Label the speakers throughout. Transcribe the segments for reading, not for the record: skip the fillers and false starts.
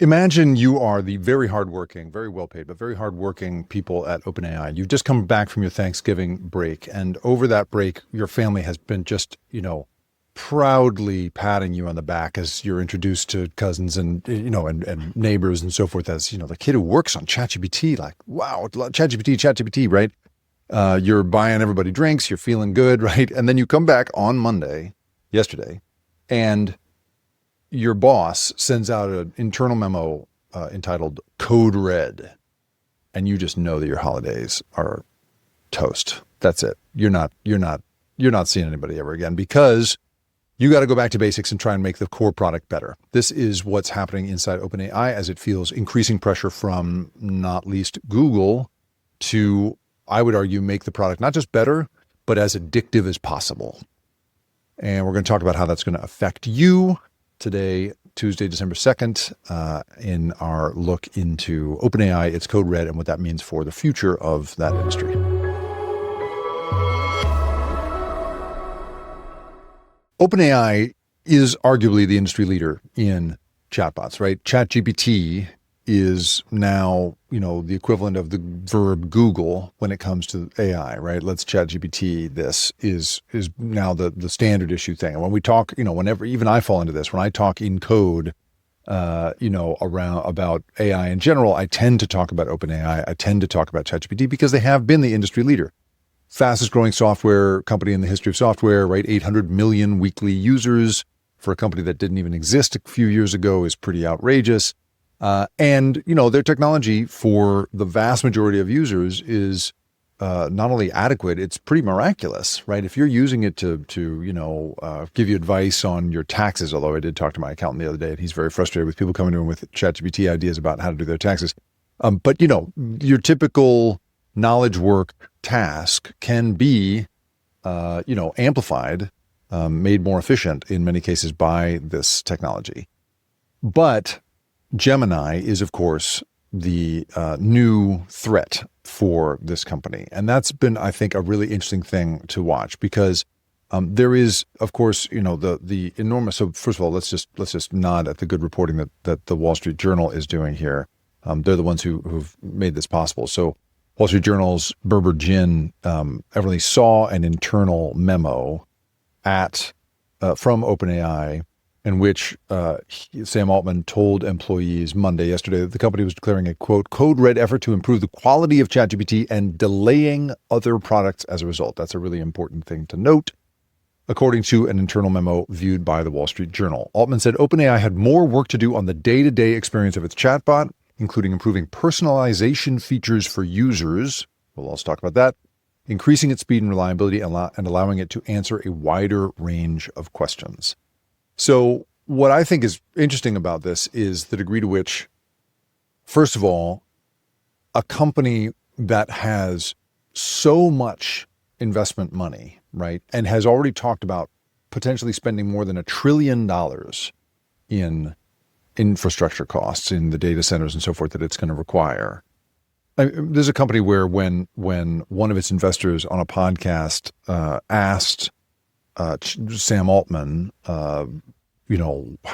Speaker 1: Imagine you are the very hardworking, very well paid, but very hardworking people at OpenAI. You've just come back from your Thanksgiving break, and over that break, your family has been just, proudly patting you on the back as you're introduced to cousins and, and neighbors and so forth as, the kid who works on ChatGPT, like, wow, ChatGPT, right? You're buying everybody drinks, you're feeling good, right? And then you come back on Monday, yesterday, and your boss sends out an internal memo entitled Code Red, and you just know that your holidays are toast. That's it. You're not seeing anybody ever again because you got to go back to basics and try and make the core product better. This is what's happening inside OpenAI as it feels increasing pressure from not least Google to, I would argue, make the product not just better, but as addictive as possible. And we're going to talk about how that's going to affect you today, Tuesday, December 2nd, in our look into OpenAI, its Code Red, and what that means for the future of that industry. OpenAI is arguably the industry leader in chatbots, right? ChatGPT is now, the equivalent of the verb Google when it comes to AI, right? Let's ChatGPT. This is now the standard issue thing. And when we talk, whenever, even I fall into this, when I talk in code, around about AI in general, I tend to talk about OpenAI. I tend to talk about ChatGPT because they have been the industry leader. Fastest growing software company in the history of software, right? 800 million weekly users for a company that didn't even exist a few years ago is pretty outrageous. And their technology for the vast majority of users is not only adequate, it's pretty miraculous, right? If you're using it to give you advice on your taxes, although I did talk to my accountant the other day and he's very frustrated with people coming to him with ChatGPT ideas about how to do their taxes. But your typical knowledge work task can be, amplified, made more efficient in many cases by this technology. But Gemini is, of course, the new threat for this company. And that's been, I think, a really interesting thing to watch because there is, of course, the enormous. So first of all, let's just nod at the good reporting that the Wall Street Journal is doing here. They're the ones who've made this possible. So Wall Street Journal's Berber Jin evidently saw an internal memo from OpenAI in which Sam Altman told employees yesterday, that the company was declaring a, quote, code red effort to improve the quality of ChatGPT and delaying other products as a result. That's a really important thing to note, according to an internal memo viewed by the Wall Street Journal. Altman said OpenAI had more work to do on the day-to-day experience of its chatbot, including improving personalization features for users. We'll also talk about that, increasing its speed and reliability and allowing it to answer a wider range of questions. So what I think is interesting about this is the degree to which, first of all, a company that has so much investment money, right, and has already talked about potentially spending more than $1 trillion in infrastructure costs in the data centers and so forth that it's going to require. There's a company where when one of its investors on a podcast asked Sam Altman, how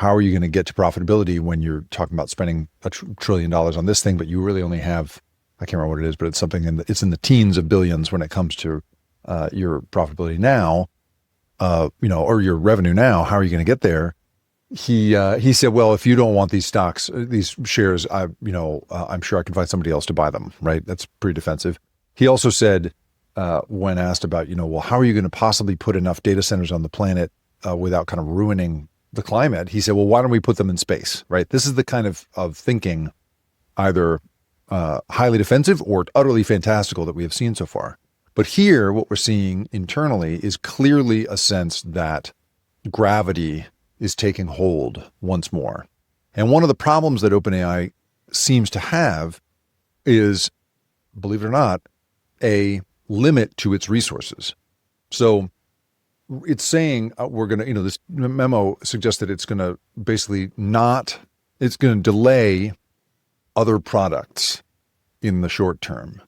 Speaker 1: are you going to get to profitability when you're talking about spending $1 trillion on this thing, but you really only have, I can't remember what it is, but it's something it's in the teens of billions when it comes to your profitability now, or your revenue now. How are you going to get there? He said, well, if you don't want these stocks, these shares, I'm sure I can find somebody else to buy them. Right? That's pretty defensive. He also said, when asked about, well, how are you going to possibly put enough data centers on the planet without kind of ruining the climate? He said, well, why don't we put them in space? Right? This is the kind of thinking, either highly defensive or utterly fantastical, that we have seen so far. But here, what we're seeing internally is clearly a sense that gravity is taking hold once more. And one of the problems that OpenAI seems to have is, believe it or not, a limit to its resources. So it's saying we're going to, this memo suggests that it's going to basically it's going to delay other products in the short term.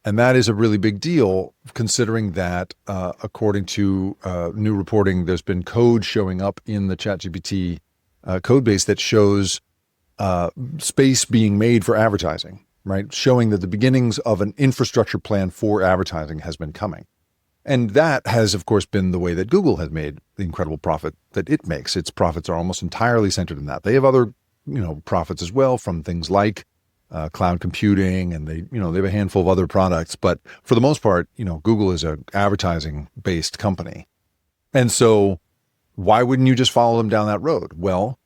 Speaker 1: And that is a really big deal, considering that, according to new reporting, there's been code showing up in the ChatGPT code base that shows space being made for advertising, right? Showing that the beginnings of an infrastructure plan for advertising has been coming. And that has, of course, been the way that Google has made the incredible profit that it makes. Its profits are almost entirely centered in that. They have other, profits as well from things like cloud computing, and they have a handful of other products. But for the most part, Google is an advertising-based company. And so why wouldn't you just follow them down that road? Well,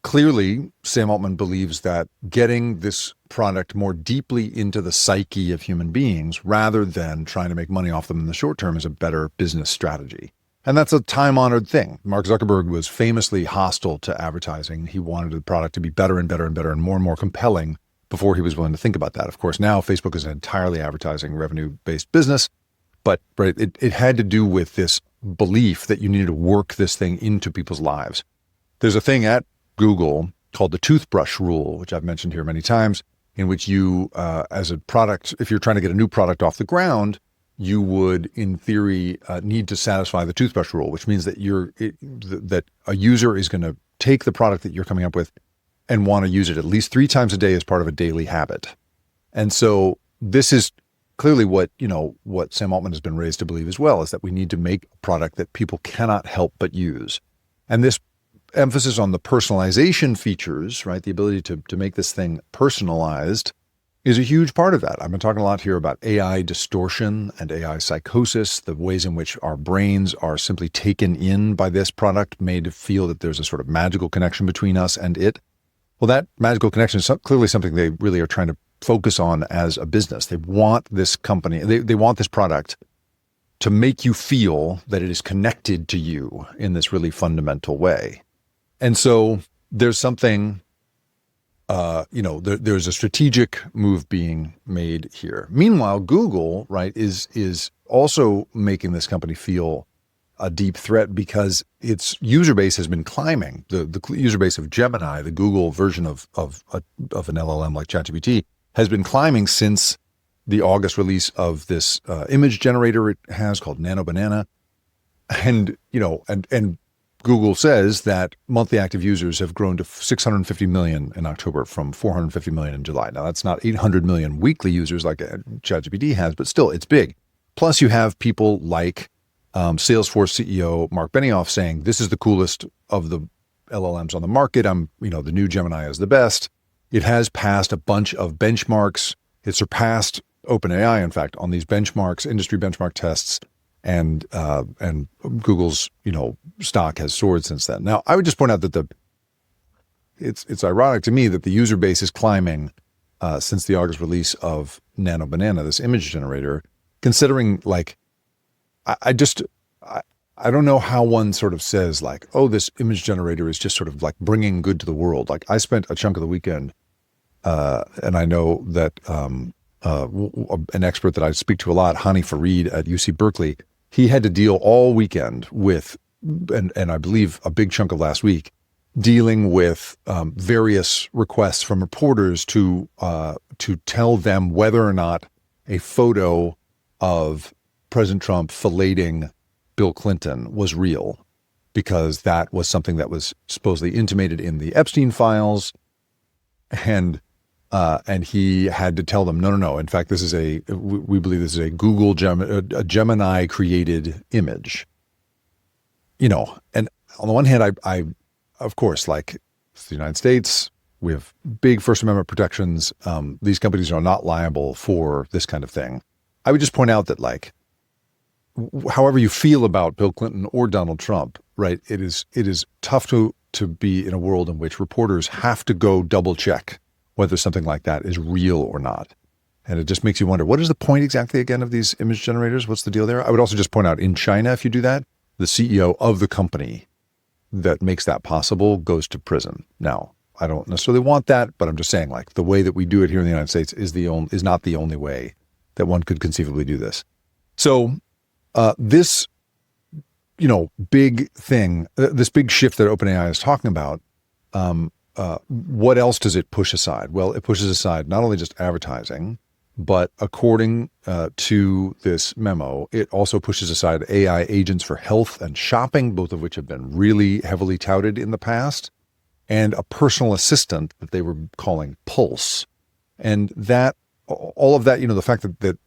Speaker 1: clearly, Sam Altman believes that getting this product more deeply into the psyche of human beings rather than trying to make money off them in the short term is a better business strategy. And that's a time-honored thing. Mark Zuckerberg was famously hostile to advertising. He wanted the product to be better and better and better and more compelling before he was willing to think about that. Of course, now Facebook is an entirely advertising revenue-based business, but right, it had to do with this belief that you needed to work this thing into people's lives. There's a thing at Google called the toothbrush rule, which I've mentioned here many times, in which you, as a product, if you're trying to get a new product off the ground, you would, in theory, need to satisfy the toothbrush rule, which means that that a user is going to take the product that you're coming up with and want to use it at least 3 times a day as part of a daily habit. And so this is clearly what Sam Altman has been raised to believe as well, is that we need to make a product that people cannot help but use. And this emphasis on the personalization features, right, the ability to make this thing personalized, is a huge part of that. I've been talking a lot here about AI distortion and AI psychosis, the ways in which our brains are simply taken in by this product, made to feel that there's a sort of magical connection between us and it. Well, that magical connection is clearly something they really are trying to focus on as a business. They want this company, they want this product to make you feel that it is connected to you in this really fundamental way. And so there's something, there's a strategic move being made here. Meanwhile, Google, right, is also making this company feel a deep threat because its user base has been climbing. The user base of Gemini, the Google version of an LLM like ChatGPT, has been climbing since the August release of this image generator it has called Nano Banana. And Google says that monthly active users have grown to 650 million in October from 450 million in July. Now, that's not 800 million weekly users like ChatGPT has, but still, it's big. Plus, you have people like Salesforce CEO Mark Benioff saying, this is the coolest of the LLMs on the market. The new Gemini is the best. It has passed a bunch of benchmarks. It surpassed OpenAI, in fact, on these benchmarks, industry benchmark tests. And Google's, stock has soared since then. Now, I would just point out that it's ironic to me that the user base is climbing since the August release of Nano Banana, this image generator, considering I don't know how one sort of says oh, this image generator is just sort of bringing good to the world. I spent a chunk of the weekend, and I know that an expert that I speak to a lot, Hani Farid at UC Berkeley, he had to deal all weekend with, and I believe a big chunk of last week, dealing with various requests from reporters to tell them whether or not a photo of President Trump filleting Bill Clinton was real, because that was something that was supposedly intimated in the Epstein files, and he had to tell them, no. In fact, we believe this is a Google Gemini created image. And on the one hand, I of course, it's the United States, we have big First Amendment protections. These companies are not liable for this kind of thing. I would just point out that however you feel about Bill Clinton or Donald Trump, right? It is tough to be in a world in which reporters have to go double check whether something like that is real or not. And it just makes you wonder, what is the point exactly again of these image generators? What's the deal there? I would also just point out, in China, if you do that, the CEO of the company that makes that possible goes to prison. Now, I don't necessarily want that, but I'm just saying, the way that we do it here in the United States is not the only way that one could conceivably do this. So this, big thing, this big shift that OpenAI is talking about, what else does it push aside? Well, it pushes aside not only just advertising, but according to this memo, it also pushes aside AI agents for health and shopping, both of which have been really heavily touted in the past. and a personal assistant that they were calling Pulse. And that, all of that, the fact that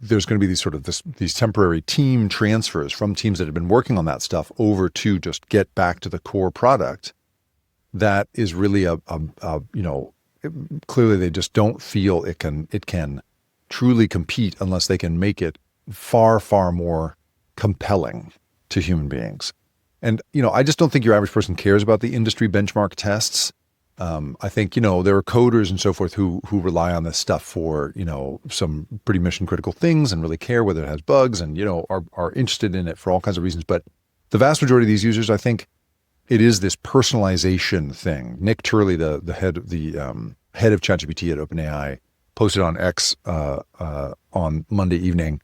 Speaker 1: there's going to be these temporary team transfers from teams that have been working on that stuff over to just get back to the core product, that is really clearly they just don't feel it can truly compete unless they can make it far, far more compelling to human beings. And, I just don't think your average person cares about the industry benchmark tests. I think, there are coders and so forth who rely on this stuff for, some pretty mission critical things and really care whether it has bugs and, are interested in it for all kinds of reasons. But the vast majority of these users, I think it is this personalization thing. Nick Turley, the head of ChatGPT at OpenAI, posted on X on Monday evening,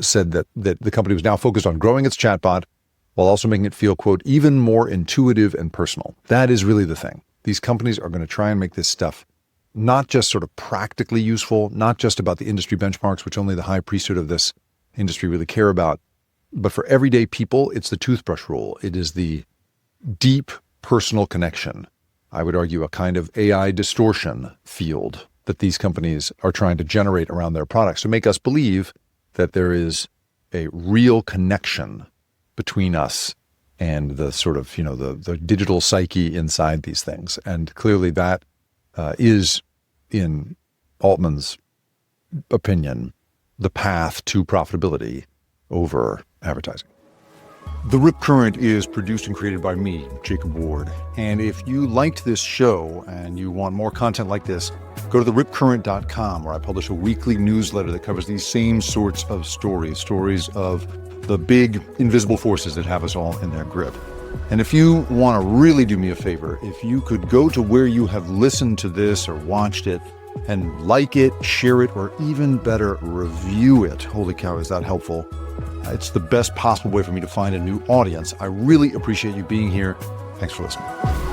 Speaker 1: said that the company was now focused on growing its chatbot while also making it feel, quote, even more intuitive and personal. That is really the thing. These companies are going to try and make this stuff not just sort of practically useful, not just about the industry benchmarks, which only the high priesthood of this industry really care about, but for everyday people, it's the toothbrush rule. It is the deep personal connection. I would argue a kind of AI distortion field that these companies are trying to generate around their products to make us believe that there is a real connection between us and the sort of, the digital psyche inside these things. And clearly that is, in Altman's opinion, the path to profitability over advertising. The Rip Current is produced and created by me, Jacob Ward. And if you liked this show and you want more content like this, go to theripcurrent.com, where I publish a weekly newsletter that covers these same sorts of stories of the big invisible forces that have us all in their grip. And if you want to really do me a favor, if you could go to where you have listened to this or watched it and like it, share it, or even better, review it. Holy cow, is that helpful? It's the best possible way for me to find a new audience. I really appreciate you being here. Thanks for listening.